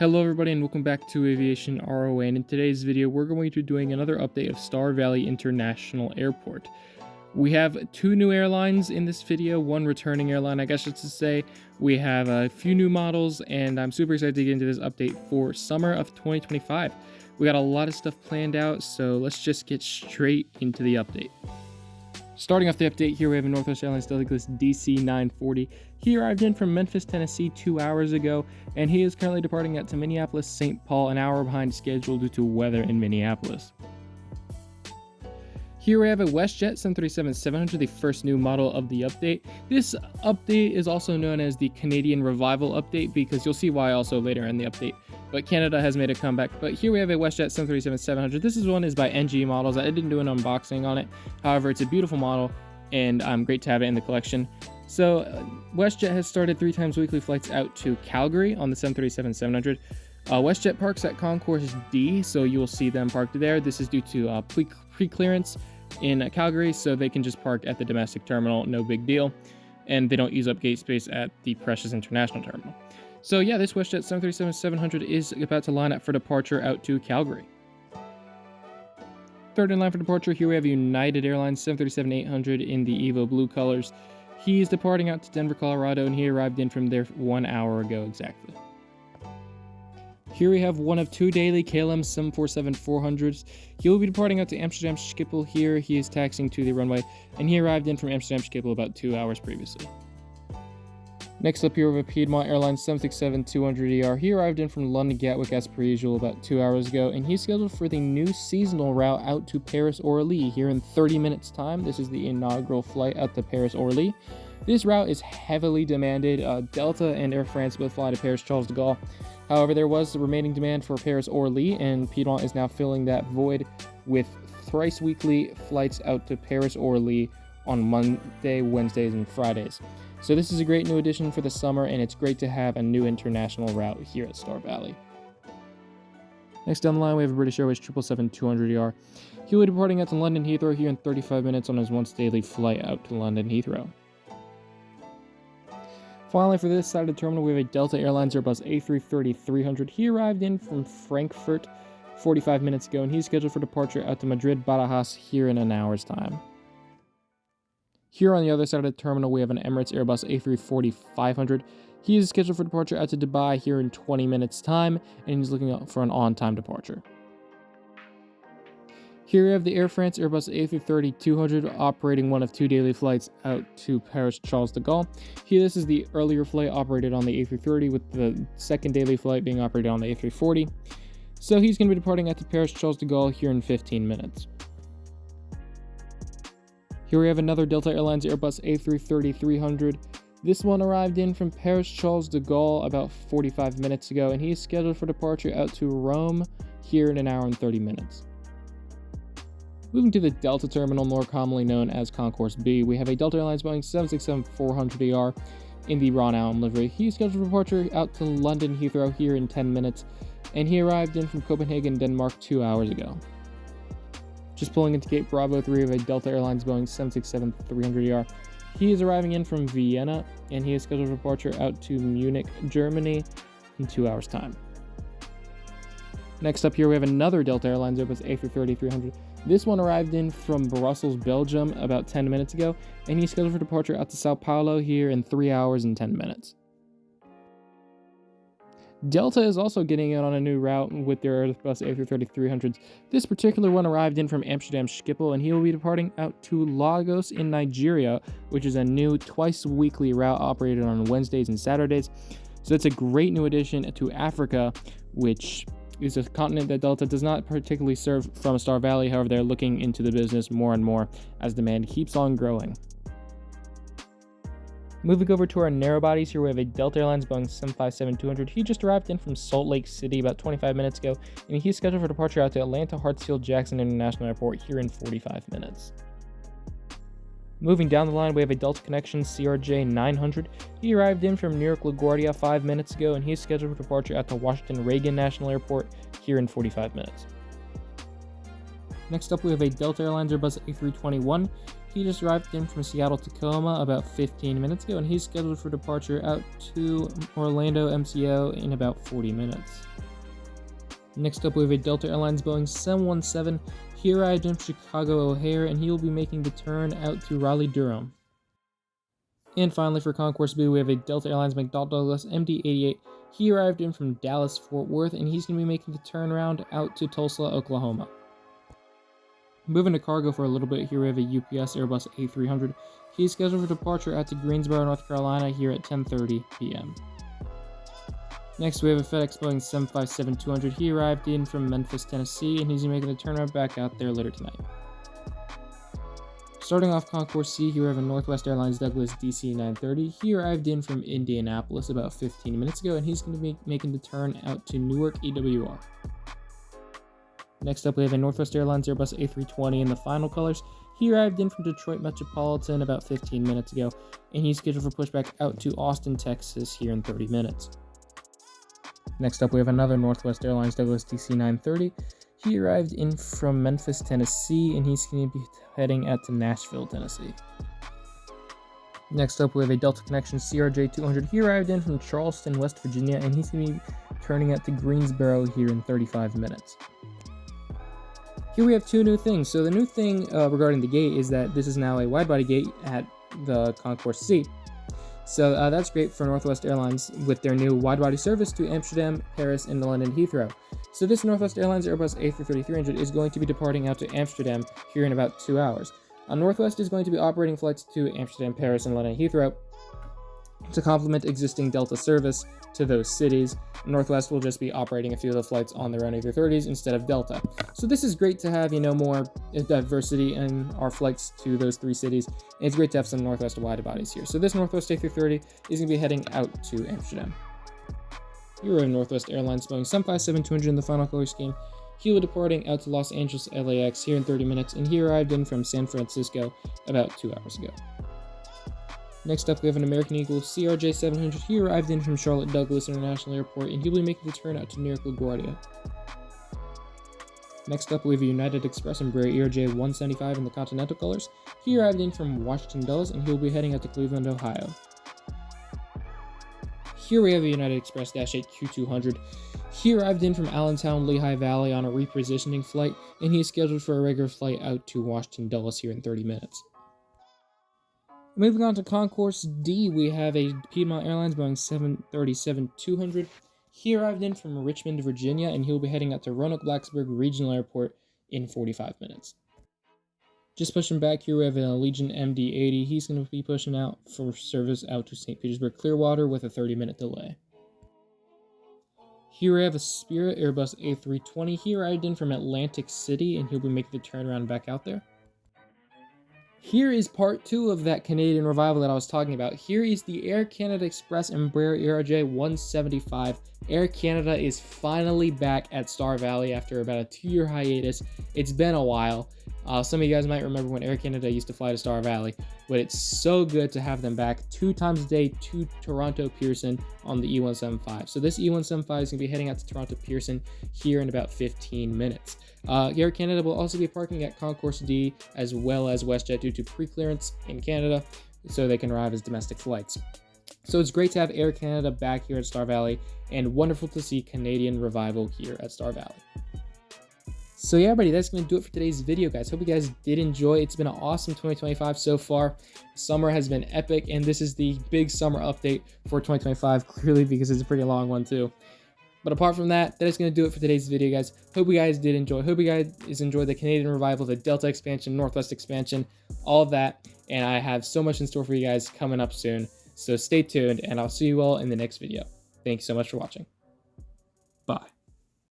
Hello everybody and welcome back to Aviation ROA, and in today's video we're going to be doing another update of Star Valley International Airport. We have two new airlines in this video, one returning airline I guess it's to say. We have a few new models and I'm super excited to get into this update for summer of 2025. We got a lot of stuff planned out, so let's just get straight into the update. Starting off the update here, we have a Northwest Airlines Concourse DC-940. He arrived in from Memphis, Tennessee 2 hours ago, and he is currently departing out to Minneapolis, St. Paul, an hour behind schedule due to weather in Minneapolis. Here we have a WestJet 737-700, the first new model of the update. This update is also known as the Canadian Revival Update because you'll see why also later in the update. But Canada has made a comeback. But here we have a WestJet 737-700. This one is by NG Models. I didn't do an unboxing on it. However, it's a beautiful model and great to have it in the collection. So WestJet has started 3 times weekly flights out to Calgary on the 737-700. WestJet parks at Concourse D, so you will see them parked there. This is due to pre-clearance in Calgary, so they can just park at the domestic terminal, no big deal. And they don't use up gate space at the Precious International Terminal. So yeah, this WestJet 737-700 is about to line up for departure out to Calgary. Third in line for departure, here we have United Airlines 737-800 in the Evo blue colors. He's departing out to Denver, Colorado, and he arrived in from there 1 hour ago exactly. Here we have one of 2 daily KLM 747-400s. He will be departing out to Amsterdam Schiphol here. He is taxiing to the runway, and he arrived in from Amsterdam Schiphol about 2 hours previously. Next up here we have a Piedmont Airlines 767-200ER. He arrived in from London Gatwick as per usual about 2 hours ago, and he's scheduled for the new seasonal route out to Paris Orly here in 30 minutes time. This is the inaugural flight out to Paris Orly. This route is heavily demanded. Delta and Air France both fly to Paris Charles de Gaulle. However, there was the remaining demand for Paris Orly, and Piedmont is now filling that void with thrice weekly flights out to Paris Orly on Monday, Wednesdays, and Fridays. So this is a great new addition for the summer, and it's great to have a new international route here at Star Valley. Next down the line, we have a British Airways 777-200ER. He will be departing out to London Heathrow here in 35 minutes on his once daily flight out to London Heathrow. Finally, for this side of the terminal, we have a Delta Airlines Airbus A330-300. He arrived in from Frankfurt 45 minutes ago, and he's scheduled for departure out to Madrid Barajas here in an hour's time. Here on the other side of the terminal, we have an Emirates Airbus A340-500. He is scheduled for departure out to Dubai here in 20 minutes time, and he's looking for an on-time departure. Here we have the Air France Airbus A330-200 operating one of 2 daily flights out to Paris Charles de Gaulle. Here, this is the earlier flight operated on the A330, with the second daily flight being operated on the A340. So he's going to be departing out to Paris Charles de Gaulle here in 15 minutes. Here we have another Delta Airlines Airbus A330-300. This one arrived in from Paris Charles de Gaulle about 45 minutes ago, and he is scheduled for departure out to Rome here in an hour and 30 minutes. Moving to the Delta terminal, more commonly known as Concourse B, we have a Delta Airlines Boeing 767-400ER in the Ron Allen livery. He is scheduled for departure out to London Heathrow here in 10 minutes, and he arrived in from Copenhagen, Denmark 2 hours ago. Just pulling into Gate Bravo 3 of a Delta Airlines Boeing 767-300ER. He is arriving in from Vienna, and he is scheduled for departure out to Munich, Germany in 2 hours' time. Next up here, we have another Delta Airlines Airbus A330-300. This one arrived in from Brussels, Belgium about 10 minutes ago, and he's scheduled for departure out to Sao Paulo here in 3 hours and 10 minutes. Delta is also getting in on a new route with their Airbus A330-300s. This particular one arrived in from Amsterdam Schiphol, and he will be departing out to Lagos in Nigeria, which is a new twice-weekly route operated on Wednesdays and Saturdays. So it's a great new addition to Africa, which is a continent that Delta does not particularly serve from Star Valley. However, they're looking into the business more and more as demand keeps on growing. Moving over to our narrow bodies, here we have a Delta Airlines Boeing 757-200. He just arrived in from Salt Lake City about 25 minutes ago, and he's scheduled for departure out to Atlanta Hartsfield-Jackson International Airport here in 45 minutes. Moving down the line, we have a Delta Connection CRJ-900. He arrived in from New York LaGuardia 5 minutes ago, and he's scheduled for departure out to Washington Reagan National Airport here in 45 minutes. Next up, we have a Delta Airlines Airbus A321. He just arrived in from Seattle, Tacoma about 15 minutes ago, and he's scheduled for departure out to Orlando MCO in about 40 minutes. Next up, we have a Delta Airlines Boeing 717. He arrived in Chicago O'Hare, and he will be making the turn out to Raleigh-Durham. And finally, for Concourse B, we have a Delta Airlines McDonnell Douglas MD-88. He arrived in from Dallas-Fort Worth, and he's going to be making the turnaround out to Tulsa, Oklahoma. Moving to cargo for a little bit, here we have a UPS Airbus A300. He's scheduled for departure out to Greensboro, North Carolina here at 10:30 p.m. Next, we have a FedEx Boeing 757-200. He arrived in from Memphis, Tennessee, and he's making the turnaround back out there later tonight. Starting off Concourse C, here we have a Northwest Airlines Douglas DC-930. He arrived in from Indianapolis about 15 minutes ago, and he's going to be making the turn out to Newark, EWR. Next up, we have a Northwest Airlines Airbus A320 in the final colors. He arrived in from Detroit Metropolitan about 15 minutes ago, and he's scheduled for pushback out to Austin, Texas here in 30 minutes. Next up, we have another Northwest Airlines Douglas DC-930. He arrived in from Memphis, Tennessee, and he's going to be heading out to Nashville, Tennessee. Next up, we have a Delta Connection CRJ-200. He arrived in from Charleston, West Virginia, and he's going to be turning out to Greensboro here in 35 minutes. Here we have two new things. So the new thing regarding the gate is that this is now a wide-body gate at the Concourse C. So that's great for Northwest Airlines with their new wide-body service to Amsterdam, Paris, and London Heathrow. So this Northwest Airlines Airbus A330-300 is going to be departing out to Amsterdam here in about 2 hours. Northwest is going to be operating flights to Amsterdam, Paris, and London Heathrow to complement existing Delta service to those cities. Northwest will just be operating a few of the flights on their own A330s instead of Delta. So this is great to have, more diversity in our flights to those three cities. And it's great to have some Northwest wide bodies here. So this Northwest A330 is going to be heading out to Amsterdam. Here we have Northwest Airlines Boeing 757-200 in the final color scheme. He will be departing out to Los Angeles LAX here in 30 minutes, and he arrived in from San Francisco about 2 hours ago. Next up, we have an American Eagle CRJ-700. He arrived in from Charlotte Douglas International Airport, and he'll be making the turn out to New York LaGuardia. Next up, we have a United Express Embraer ERJ-175 in the Continental colors. He arrived in from Washington Dulles, and he'll be heading out to Cleveland, Ohio. Here we have a United Express Dash 8 Q200. He arrived in from Allentown, Lehigh Valley on a repositioning flight, and he is scheduled for a regular flight out to Washington Dulles here in 30 minutes. Moving on to Concourse D, we have a Piedmont Airlines Boeing 737-200. He arrived in from Richmond, Virginia, and he'll be heading out to Roanoke-Blacksburg Regional Airport in 45 minutes. Just pushing back here, we have an Allegiant MD-80. He's going to be pushing out for service out to St. Petersburg, Clearwater with a 30-minute delay. Here we have a Spirit Airbus A320. He arrived in from Atlantic City, and he'll be making the turnaround back out there. Here is part 2 of that Canadian revival that I was talking about. Here is the Air Canada Express Embraer ERJ-175. Air Canada is finally back at Star Valley after about a 2-year hiatus. It's been a while. Some of you guys might remember when Air Canada used to fly to Star Valley, but it's so good to have them back 2 times a day to Toronto Pearson on the E175. So this E175 is going to be heading out to Toronto Pearson here in about 15 minutes. Air Canada will also be parking at Concourse D as well as WestJet due to pre-clearance in Canada, so they can arrive as domestic flights. So it's great to have Air Canada back here at Star Valley, and wonderful to see Canadian revival here at Star Valley. So yeah, everybody, that's going to do it for today's video, guys. Hope you guys did enjoy. It's been an awesome 2025 so far. Summer has been epic, and this is the big summer update for 2025, clearly because it's a pretty long one too. But apart from that, that is going to do it for today's video, guys. Hope you guys did enjoy. Hope you guys enjoyed the Canadian revival, the Delta expansion, Northwest expansion, all of that. And I have so much in store for you guys coming up soon. So stay tuned, and I'll see you all in the next video. Thank you so much for watching. Bye.